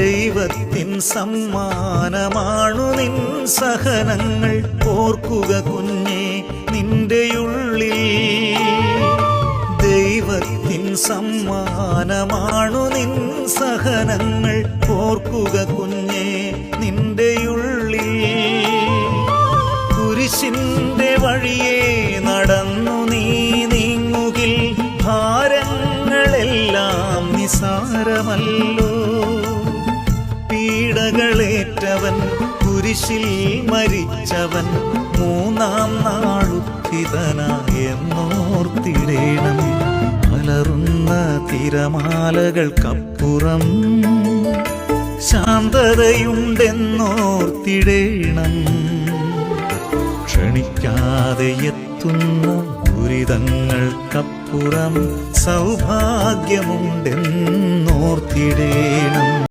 ദൈവത്തിൻ സമ്മാനമാണു നിൻ സഹനങ്ങൾ. ഓർക്കുക കുഞ്ഞേ നിന്റെയുള്ളിൽ. ദൈവത്തിൻ സമ്മാനമാണു നിൻ സഹനങ്ങൾ. ഓർക്കുക കുഞ്ഞേ നിന്റെയുള്ളിൽ. കുരിശിന്റെ വഴിയെ നടന്നു നീ നീങ്ങുകിൽ ഭാരങ്ങളെല്ലാം നിസാരമല്ലോ. പീഡകളേറ്റവൻ കുരിശിൽ മരിച്ചവൻ മൂന്നാം നാളുത്ഥിതനായെന്നോർത്തിടേണം. അലറുന്ന തിരമാലകൾക്കപ്പുറം ശാന്തതയുണ്ടെന്നോർത്തിടേണം. ക്ഷണിക്കാതെ എത്തുന്ന ദുരിതങ്ങൾക്കപ്പുറം സൗഭാഗ്യമുണ്ടെന്നോർത്തിടേണം.